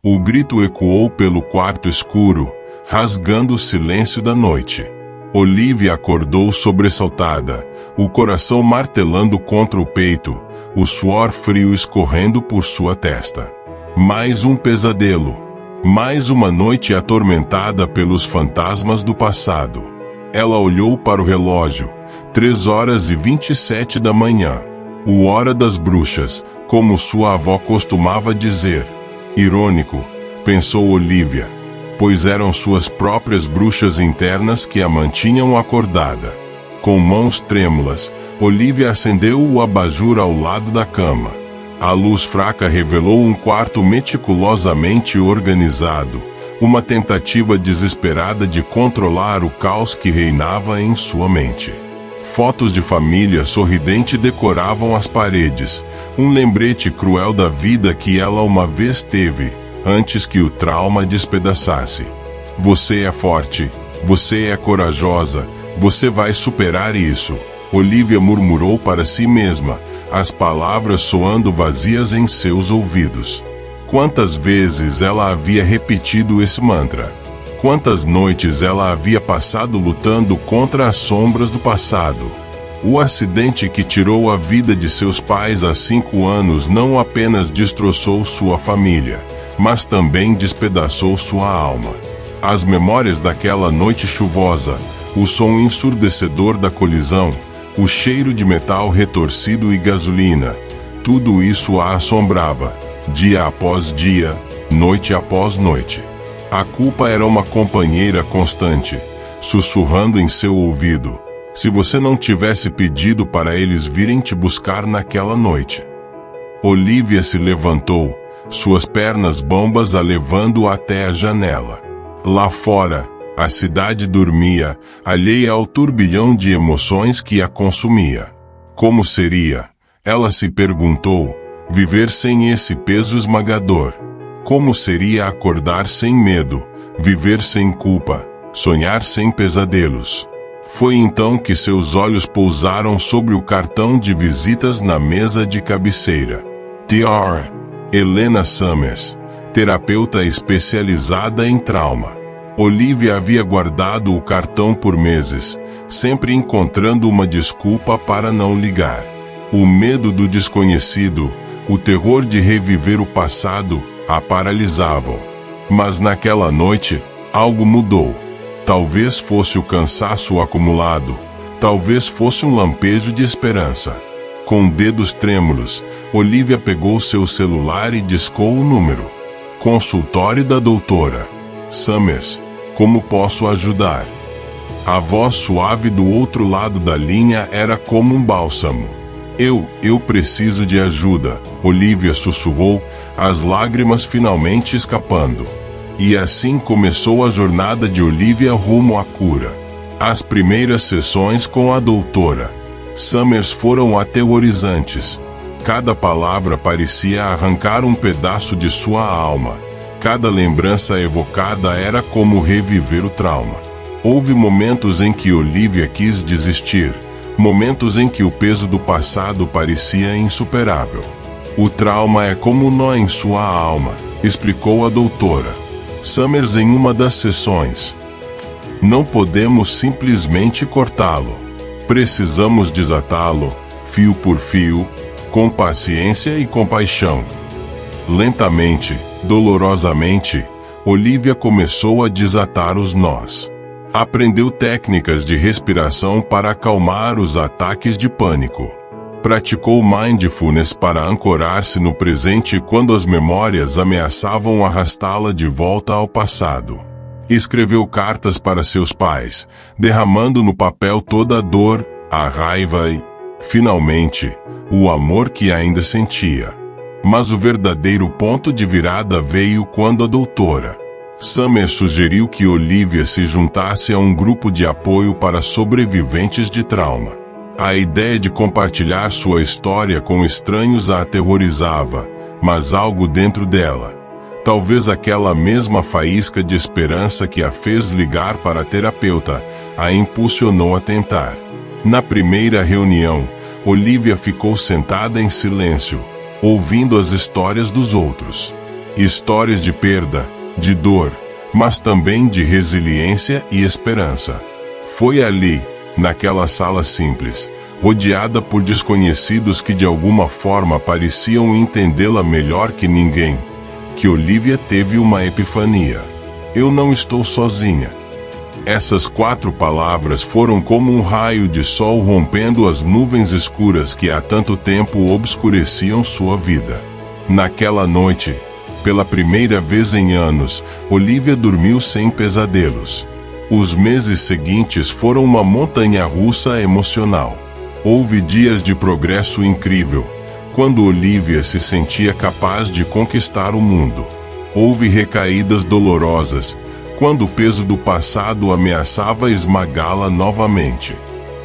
O grito ecoou pelo quarto escuro, rasgando o silêncio da noite. Olivia acordou sobressaltada, o coração martelando contra o peito, o suor frio escorrendo por sua testa. Mais um pesadelo. Mais uma noite atormentada pelos fantasmas do passado. Ela olhou para o relógio. 3h27 da manhã. O hora das bruxas, como sua avó costumava dizer. Irônico, pensou Olivia, pois eram suas próprias bruxas internas que a mantinham acordada. Com mãos trêmulas, Olivia acendeu o abajur ao lado da cama. A luz fraca revelou um quarto meticulosamente organizado, uma tentativa desesperada de controlar o caos que reinava em sua mente. Fotos de família sorridente decoravam as paredes, um lembrete cruel da vida que ela uma vez teve, antes que o trauma a despedaçasse. Você é forte, você é corajosa, você vai superar isso, Olivia murmurou para si mesma, as palavras soando vazias em seus ouvidos. Quantas vezes ela havia repetido esse mantra? Quantas noites ela havia passado lutando contra as sombras do passado? O acidente que tirou a vida de seus pais há 5 anos não apenas destroçou sua família, mas também despedaçou sua alma. As memórias daquela noite chuvosa, o som ensurdecedor da colisão, o cheiro de metal retorcido e gasolina, tudo isso a assombrava, dia após dia, noite após noite. A culpa era uma companheira constante, sussurrando em seu ouvido, se você não tivesse pedido para eles virem te buscar naquela noite. Olivia se levantou, suas pernas bambas a levando até a janela. Lá fora, a cidade dormia, alheia ao turbilhão de emoções que a consumia. Como seria, ela se perguntou, viver sem esse peso esmagador? Como seria acordar sem medo, viver sem culpa, sonhar sem pesadelos? Foi então que seus olhos pousaram sobre o cartão de visitas na mesa de cabeceira. Dr. Helena Summers, terapeuta especializada em trauma. Olivia havia guardado o cartão por meses, sempre encontrando uma desculpa para não ligar. O medo do desconhecido, o terror de reviver o passado, a paralisavam. Mas naquela noite, algo mudou. Talvez fosse o cansaço acumulado, talvez fosse um lampejo de esperança. Com dedos trêmulos, Olivia pegou seu celular e discou o número. Consultório da doutora Summers, como posso ajudar? A voz suave do outro lado da linha era como um bálsamo. Eu preciso de ajuda, Olivia sussurrou, as lágrimas finalmente escapando. E assim começou a jornada de Olivia rumo à cura. As primeiras sessões com a doutora Summers foram aterrorizantes. Cada palavra parecia arrancar um pedaço de sua alma. Cada lembrança evocada era como reviver o trauma. Houve momentos em que Olivia quis desistir, momentos em que o peso do passado parecia insuperável. O trauma é como um nó em sua alma, explicou a doutora Summers em uma das sessões. Não podemos simplesmente cortá-lo. Precisamos desatá-lo, fio por fio, com paciência e compaixão. Lentamente, dolorosamente, Olivia começou a desatar os nós. Aprendeu técnicas de respiração para acalmar os ataques de pânico. Praticou mindfulness para ancorar-se no presente quando as memórias ameaçavam arrastá-la de volta ao passado. Escreveu cartas para seus pais, derramando no papel toda a dor, a raiva e, finalmente, o amor que ainda sentia. Mas o verdadeiro ponto de virada veio quando a doutora Summers sugeriu que Olivia se juntasse a um grupo de apoio para sobreviventes de trauma. A ideia de compartilhar sua história com estranhos a aterrorizava, mas algo dentro dela, talvez aquela mesma faísca de esperança que a fez ligar para a terapeuta, a impulsionou a tentar. Na primeira reunião, Olivia ficou sentada em silêncio, ouvindo as histórias dos outros. Histórias de perda, de dor, mas também de resiliência e esperança. Foi ali, naquela sala simples, rodeada por desconhecidos que de alguma forma pareciam entendê-la melhor que ninguém, que Olivia teve uma epifania. Eu não estou sozinha. Essas 4 palavras foram como um raio de sol rompendo as nuvens escuras que há tanto tempo obscureciam sua vida. Naquela noite, pela primeira vez em anos, Olivia dormiu sem pesadelos. Os meses seguintes foram uma montanha-russa emocional. Houve dias de progresso incrível, quando Olivia se sentia capaz de conquistar o mundo. Houve recaídas dolorosas, quando o peso do passado ameaçava esmagá-la novamente.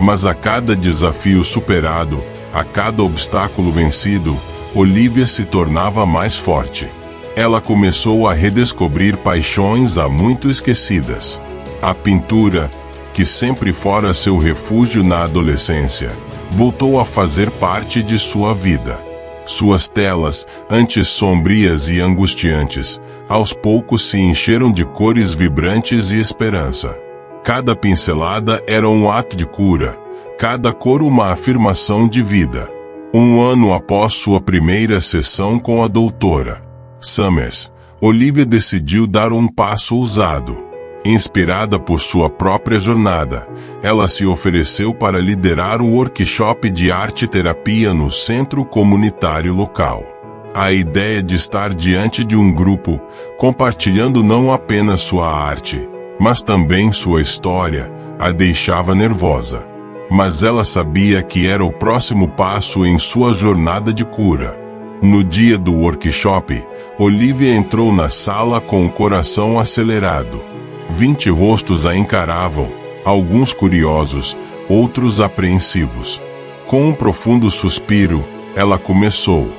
Mas a cada desafio superado, a cada obstáculo vencido, Olivia se tornava mais forte. Ela começou a redescobrir paixões há muito esquecidas. A pintura, que sempre fora seu refúgio na adolescência, voltou a fazer parte de sua vida. Suas telas, antes sombrias e angustiantes, aos poucos se encheram de cores vibrantes e esperança. Cada pincelada era um ato de cura, cada cor uma afirmação de vida. Um ano após sua primeira sessão com a doutora Summers, Olivia decidiu dar um passo ousado. Inspirada por sua própria jornada, ela se ofereceu para liderar o workshop de arte-terapia no centro comunitário local. A ideia de estar diante de um grupo, compartilhando não apenas sua arte, mas também sua história, a deixava nervosa. Mas ela sabia que era o próximo passo em sua jornada de cura. No dia do workshop, Olivia entrou na sala com o coração acelerado. 20 rostos a encaravam, alguns curiosos, outros apreensivos. Com um profundo suspiro, ela começou.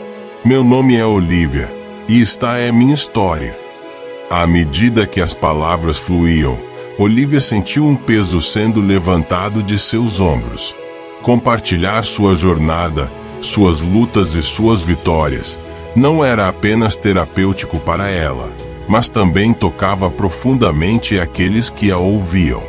Meu nome é Olivia, e esta é minha história. À medida que as palavras fluíam, Olivia sentiu um peso sendo levantado de seus ombros. Compartilhar sua jornada, suas lutas e suas vitórias, não era apenas terapêutico para ela, mas também tocava profundamente aqueles que a ouviam.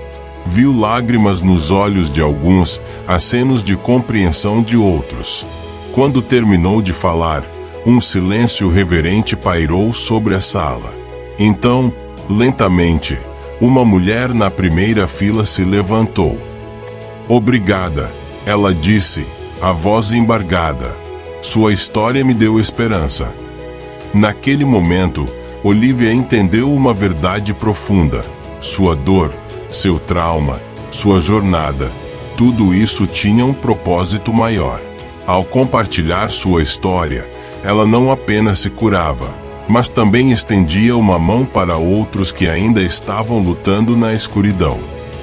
Viu lágrimas nos olhos de alguns, acenos de compreensão de outros. Quando terminou de falar, um silêncio reverente pairou sobre a sala. Então, lentamente, uma mulher na primeira fila se levantou. Obrigada, ela disse, a voz embargada. Sua história me deu esperança. Naquele momento, Olivia entendeu uma verdade profunda. Sua dor, seu trauma, sua jornada, tudo isso tinha um propósito maior. Ao compartilhar sua história, ela não apenas se curava, mas também estendia uma mão para outros que ainda estavam lutando na escuridão.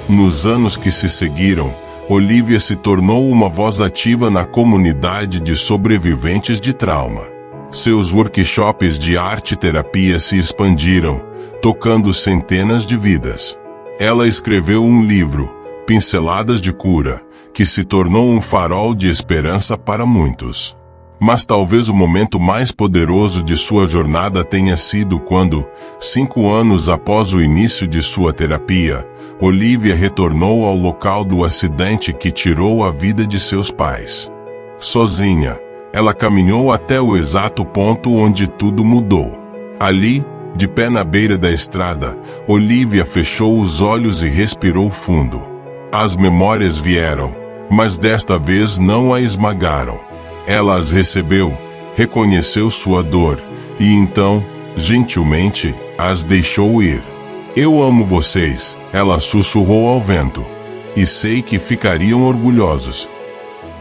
Nos anos que se seguiram, Olivia se tornou uma voz ativa na comunidade de sobreviventes de trauma. Seus workshops de arte-terapia se expandiram, tocando centenas de vidas. Ela escreveu um livro, Pinceladas de Cura, que se tornou um farol de esperança para muitos. Mas talvez o momento mais poderoso de sua jornada tenha sido quando, 5 anos após o início de sua terapia, Olivia retornou ao local do acidente que tirou a vida de seus pais. Sozinha, ela caminhou até o exato ponto onde tudo mudou. Ali, de pé na beira da estrada, Olivia fechou os olhos e respirou fundo. As memórias vieram, mas desta vez não a esmagaram. Ela as recebeu, reconheceu sua dor, e então, gentilmente, as deixou ir. Eu amo vocês, ela sussurrou ao vento. E sei que ficariam orgulhosos.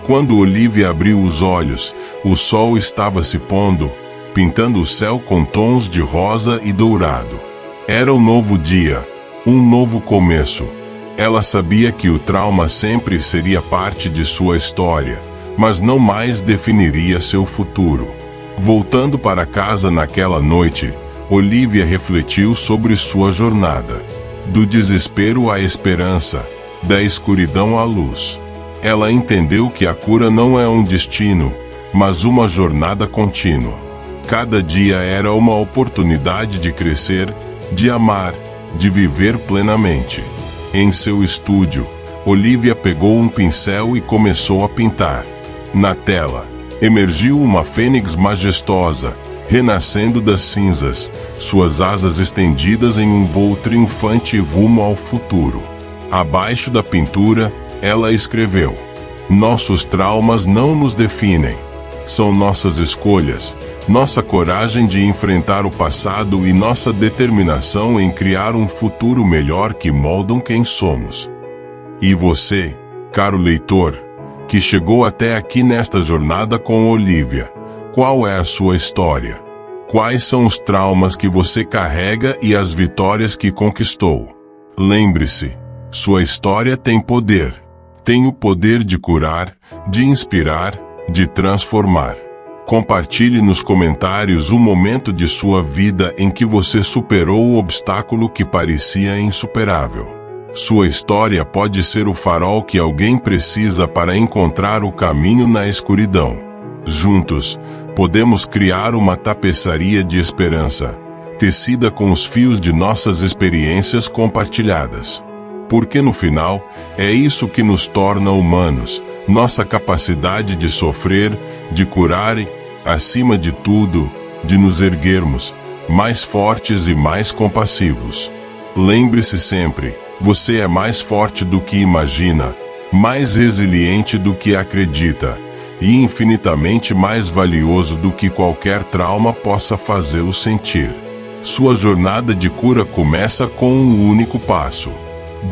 Quando Olivia abriu os olhos, o sol estava se pondo, pintando o céu com tons de rosa e dourado. Era um novo dia, um novo começo. Ela sabia que o trauma sempre seria parte de sua história, mas não mais definiria seu futuro. Voltando para casa naquela noite, Olivia refletiu sobre sua jornada. Do desespero à esperança, da escuridão à luz. Ela entendeu que a cura não é um destino, mas uma jornada contínua. Cada dia era uma oportunidade de crescer, de amar, de viver plenamente. Em seu estúdio, Olivia pegou um pincel e começou a pintar. Na tela, emergiu uma fênix majestosa, renascendo das cinzas, suas asas estendidas em um voo triunfante rumo ao futuro. Abaixo da pintura, ela escreveu: "Nossos traumas não nos definem. São nossas escolhas, nossa coragem de enfrentar o passado e nossa determinação em criar um futuro melhor que moldam quem somos." E você, caro leitor, que chegou até aqui nesta jornada com Olivia, qual é a sua história? Quais são os traumas que você carrega e as vitórias que conquistou? Lembre-se, sua história tem poder. Tem o poder de curar, de inspirar, de transformar. Compartilhe nos comentários o momento de sua vida em que você superou o obstáculo que parecia insuperável. Sua história pode ser o farol que alguém precisa para encontrar o caminho na escuridão. Juntos, podemos criar uma tapeçaria de esperança, tecida com os fios de nossas experiências compartilhadas. Porque no final, é isso que nos torna humanos, nossa capacidade de sofrer, de curar e, acima de tudo, de nos erguermos, mais fortes e mais compassivos. Lembre-se sempre, você é mais forte do que imagina, mais resiliente do que acredita, e infinitamente mais valioso do que qualquer trauma possa fazê-lo sentir. Sua jornada de cura começa com um único passo.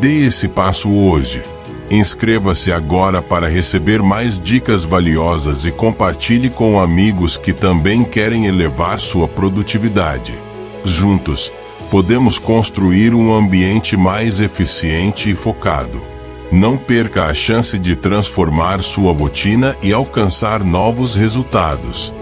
Dê esse passo hoje. Inscreva-se agora para receber mais dicas valiosas e compartilhe com amigos que também querem elevar sua produtividade. Juntos, podemos construir um ambiente mais eficiente e focado. Não perca a chance de transformar sua rotina e alcançar novos resultados.